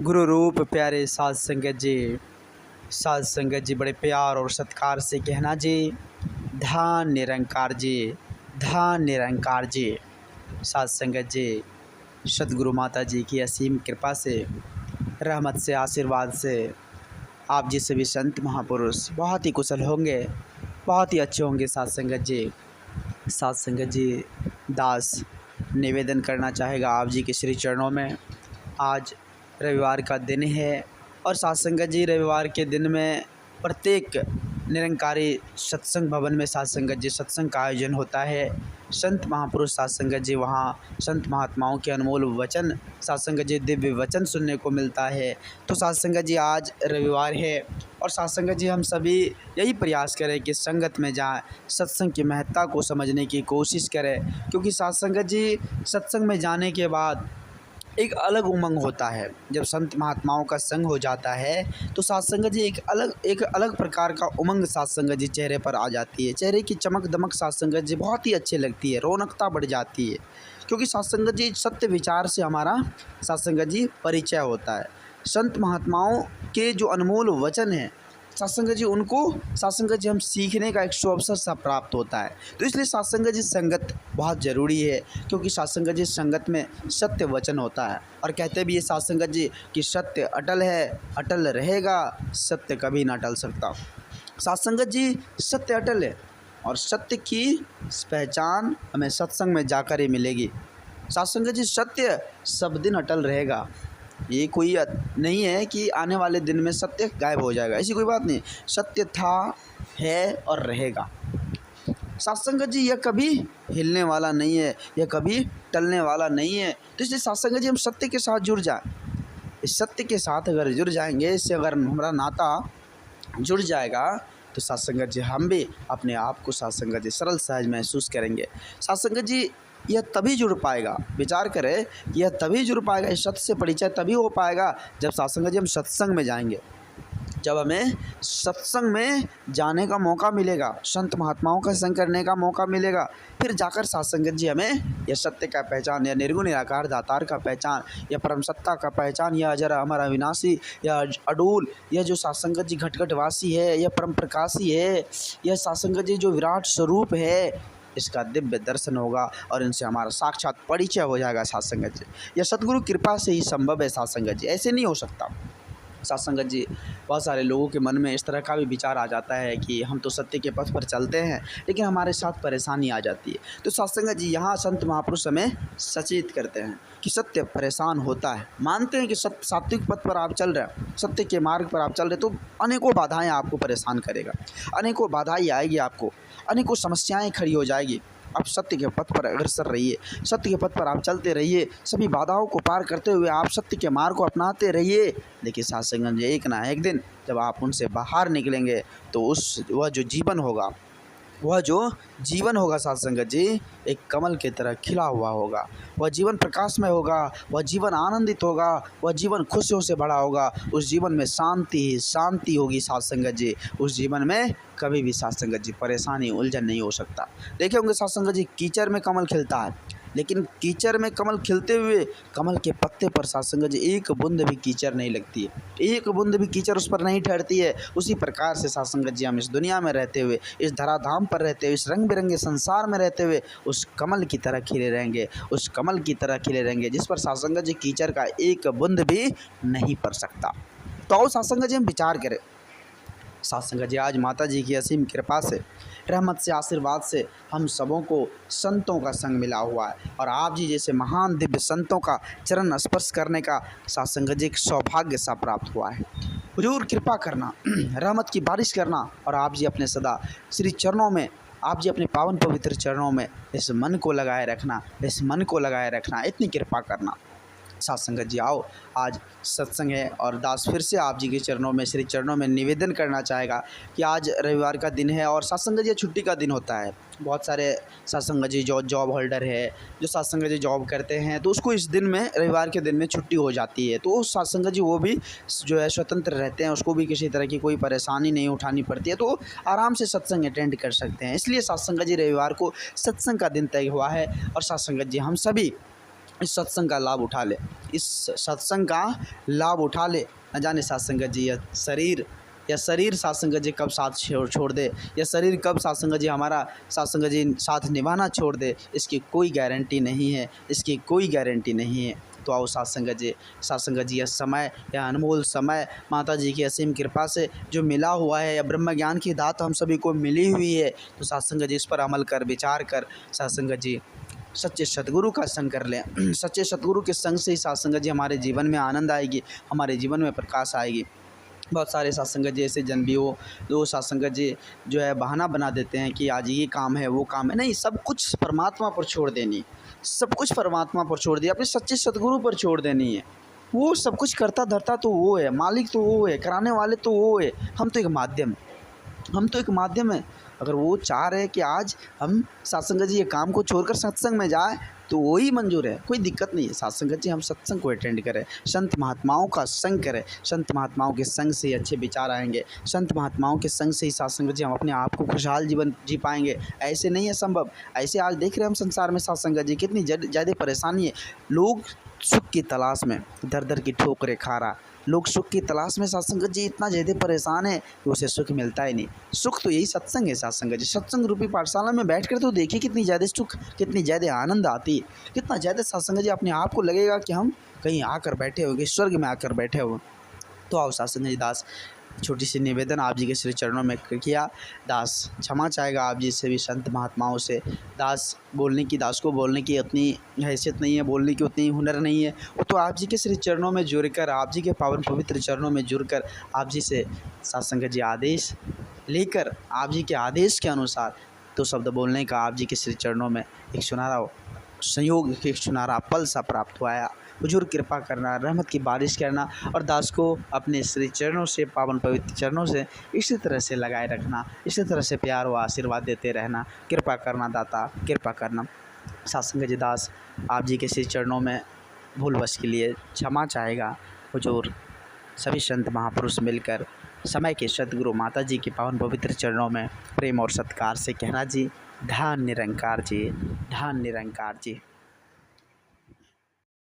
गुरु रूप प्यारे साध संगत जी। साध संगत जी बड़े प्यार और सत्कार से कहना जी, धन निरंकार जी, धन निरंकार जी। साध संगत जी, सतगुरु माता जी की असीम कृपा से, रहमत से, आशीर्वाद से आप जी सभी संत महापुरुष बहुत ही कुशल होंगे, बहुत ही अच्छे होंगे। साध संगत जी, साध संगत जी, दास निवेदन करना चाहेगा आप जी के श्री चरणों में। आज रविवार का दिन है और साध संगत जी, रविवार के दिन में प्रत्येक निरंकारी सत्संग भवन में साध संगत जी सत्संग का आयोजन होता है। संत महापुरुष साध संगत जी वहाँ संत महात्माओं के अनमोल वचन, साध संगत जी दिव्य वचन सुनने को मिलता है। तो साध संगत जी आज रविवार है और साध संगत जी हम सभी यही प्रयास करें कि संगत में जाएं, सत्संग की महत्ता को समझने की कोशिश करें, क्योंकि साध संगत जी सत्संग में जाने के बाद एक अलग उमंग होता है। जब संत महात्माओं का संग हो जाता है तो साध संगत जी एक अलग प्रकार का उमंग साध संगत जी चेहरे पर आ जाती है। चेहरे की चमक दमक साध संगत जी बहुत ही अच्छी लगती है, रौनकता बढ़ जाती है, क्योंकि साध संगत जी सत्य विचार से हमारा साध संगत जी परिचय होता है। संत महात्माओं के जो अनमोल वचन हैं साध संगत जी, उनको साध संगत जी हम सीखने का एक सुअवसर सा प्राप्त होता है। तो इसलिए साध संगत जी संगत बहुत ज़रूरी है, क्योंकि साध संगत जी संगत में सत्य वचन होता है। और कहते भी ये साध संगत जी कि सत्य अटल है, अटल रहेगा, सत्य कभी ना टल सकता। साध संगत जी सत्य अटल है और सत्य की पहचान हमें सत्संग में जाकर ही मिलेगी। साध संगत जी सत्य सब दिन अटल रहेगा। ये कोई नहीं है कि आने वाले दिन में सत्य गायब हो जाएगा, ऐसी कोई बात नहीं। सत्य था, है और रहेगा। साध संगत जी यह कभी हिलने वाला नहीं है, यह कभी टलने वाला नहीं है। तो इसलिए साध संगत जी हम सत्य के साथ जुड़ जाएं। इस सत्य के साथ अगर जुड़ जाएंगे, इससे अगर हमारा नाता जुड़ जाएगा तो साध संगत जी हम भी अपने आप को साध संगत जी सरल सहज महसूस करेंगे। साध संगत जी यह तभी जुड़ पाएगा, विचार करें, यह तभी जुड़ पाएगा, इस सत्य से परिचय तभी हो पाएगा जब साध संगत जी हम सत्संग में जाएंगे, जब हमें सत्संग में जाने का मौका मिलेगा, संत महात्माओं का संग करने का मौका मिलेगा, फिर जाकर साध संगत जी हमें यह सत्य का पहचान, या निर्गुण निराकार दातार का पहचान, या परम सत्ता का पहचान, या अजर अमर अविनाशी, या अडूल, यह जो साध संगत जी घटघटवासी है, यह परम प्रकाशी है, यह साध संगत जी जो विराट स्वरूप है, इसका दिव्य दर्शन होगा और इनसे हमारा साक्षात परिचय हो जाएगा। साध संगत जी यह सतगुरु कृपा से ही संभव है। साध संगत जी ऐसे नहीं हो सकता। साध संगत जी बहुत सारे लोगों के मन में इस तरह का भी विचार आ जाता है कि हम तो सत्य के पथ पर चलते हैं, लेकिन हमारे साथ परेशानी आ जाती है। तो साध संगत जी यहाँ संत महापुरुष हमें सचेत करते हैं कि सत्य परेशान होता है। मानते हैं कि सत्य सात्विक पथ पर आप चल रहे हैं, सत्य के मार्ग पर आप चल रहे, तो अनेकों बाधाएं आपको परेशान करेगा, अनेकों बाधाएं आएगी, आपको अनेकों समस्याएं खड़ी हो जाएगी। आप सत्य के पथ पर अग्रसर रहिए, सत्य के पथ पर आप चलते रहिए, सभी बाधाओं को पार करते हुए आप सत्य के मार्ग को अपनाते रहिए। देखिए साध संगत जी, एक ना एक दिन जब आप उनसे बाहर निकलेंगे तो वह जो जीवन होगा साध संगत जी, एक कमल की तरह खिला हुआ होगा। वह जीवन प्रकाशमय होगा, वह जीवन आनंदित होगा, वह जीवन खुशियों से भरा होगा। उस जीवन में शांति ही शांति होगी। साध संगत जी उस जीवन में कभी भी साध संगत जी परेशानी उलझन नहीं हो सकता। देखे होंगे साध संगत जी, कीचड़ में कमल खिलता है, लेकिन कीचड़ में कमल खिलते हुए कमल के पत्ते पर साध संगत जी एक बूंद भी कीचड़ नहीं लगती है, एक बूंद भी कीचड़ उस पर नहीं ठहरती है। उसी प्रकार से साध संगत जी हम इस दुनिया में रहते हुए, इस धराधाम पर रहते हुए, इस रंग बिरंगे संसार में रहते हुए उस कमल की तरह खिले रहेंगे, उस कमल की तरह खिले रहेंगे जिस पर साध संगत जी कीचड़ का एक बूंद भी नहीं पड़ सकता। तो आओ साध संगत जी हम विचार करें। साध संगत जी आज माता जी की असीम कृपा से, रहमत से, आशीर्वाद से हम सबों को संतों का संग मिला हुआ है, और आप जी जैसे महान दिव्य संतों का चरण स्पर्श करने का साध संगत जी एक सौभाग्य सा प्राप्त हुआ है। हुजूर कृपा करना, रहमत की बारिश करना, और आप जी अपने सदा श्री चरणों में, आप जी अपने पावन पवित्र चरणों में इस मन को लगाए रखना, इस मन को लगाए रखना, इतनी कृपा करना। साध संगत जी आओ, आज सत्संग है और दास फिर से आप जी के चरणों में, श्री चरणों में निवेदन करना चाहेगा कि आज रविवार का दिन है और साध संगत जी छुट्टी का दिन होता है। बहुत सारे साध संगत जी जो जॉब होल्डर है, जो साध संगत जी जॉब करते हैं, तो उसको इस दिन में, रविवार के दिन में छुट्टी हो जाती है। तो साध संगत जी वो भी जो है स्वतंत्र रहते हैं, उसको भी किसी तरह की कोई परेशानी नहीं उठानी पड़ती है, तो आराम से सत्संग अटेंड कर सकते हैं। इसलिए साध संगत जी रविवार को सत्संग का दिन तय हुआ है और साध संगत जी हम सभी इस सत्संग का लाभ उठा ले, इस सत्संग का लाभ उठा ले। न जाने साथ संगत जी या शरीर साथ संगत जी कब साथ छोड़ दे, या शरीर कब साथ संगत जी हमारा साथ संगत जी साथ निभाना छोड़ दे, इसकी कोई गारंटी नहीं है, इसकी कोई गारंटी नहीं है। तो आओ साथ संगत जी यह समय, यह अनमोल समय माता जी की असीम कृपा से जो मिला हुआ है, या ब्रह्म ज्ञान की दात हम सभी को मिली हुई है, तो साथ संगत जी इस पर अमल कर, विचार कर साथ संगत जी सच्चे सतगुरु का संग कर लें। सच्चे सतगुरु के संग से ही साथ संगत जी हमारे जीवन में आनंद आएगी, हमारे जीवन में प्रकाश आएगी। बहुत सारे सत्संगत जी ऐसे जन भी हो जो सत्संगत जी जो है बहाना बना देते हैं कि आज ये काम है वो काम है। नहीं, सब कुछ परमात्मा पर छोड़ देनी, सब कुछ परमात्मा पर छोड़ दिया, अपने सच्चे सतगुरु पर छोड़ देनी है। वो सब कुछ करता धरता तो वो है, मालिक तो वो है, कराने वाले तो वो है, हम तो एक माध्यम है। अगर वो चाह रहे कि आज हम सत्संग जी ये काम को छोड़कर सत्संग में जाए तो वही मंजूर है, कोई दिक्कत नहीं है। सत्संग जी हम सत्संग को अटेंड करें, संत महात्माओं का संग करें, संत महात्माओं के संग से ही अच्छे विचार आएंगे, संत महात्माओं के संग से ही सत्संग जी हम अपने आप को खुशहाल जीवन जी पाएंगे। ऐसे नहीं है संभव। ऐसे आज देख रहे हैं हम संसार में सत्संग जी कितनी ज़्यादा परेशानी है। लोग सुख की तलाश में दर दर की ठोकरें खा रहा, लोग सुख की तलाश में सत्संग जी इतना ज़्यादा परेशान है कि उसे सुख मिलता ही नहीं। सुख तो यही सत्संग है। सत्संग जी सत्संग रूपी पाठशाला में बैठकर तो देखिए कितनी ज़्यादा सुख, कितनी ज़्यादा आनंद आती है, कितना ज़्यादा सत्संग जी अपने आप को लगेगा कि हम कहीं आकर बैठे होंगे, स्वर्ग में आकर बैठे हो। तो आओ सत्संग जी दास छोटी सी निवेदन आप जी के श्री चरणों में किया। दास क्षमा चाहेगा आप जी से भी, संत महात्माओं से। दास को बोलने की उतनी हैसियत नहीं है, बोलने की उतनी हुनर नहीं है। वो तो आप जी के श्री चरणों में जुड़कर, आप जी के पावन पवित्र चरणों में जुड़कर आप जी से सत्संग जी आदेश लेकर, आप जी के आदेश के अनुसार तो शब्द बोलने का आप जी के श्री चरणों में एक सुनहरा संयोग, एक सुनहरा पल सा प्राप्त हुआ है। हुजूर कृपा करना, रहमत की बारिश करना और दास को अपने श्री चरणों से, पावन पवित्र चरणों से इसी तरह से लगाए रखना, इसी तरह से प्यार व आशीर्वाद देते रहना। कृपा करना दाता, कृपा करना। सत्संग जी दास आप जी के श्री चरणों में भूलवश के लिए क्षमा चाहेगा। हुजूर सभी संत महापुरुष मिलकर समय के सद्गुरु माता जी के पावन पवित्र चरणों में प्रेम और सत्कार से कहना जी, धन निरंकार जी, धन निरंकार जी।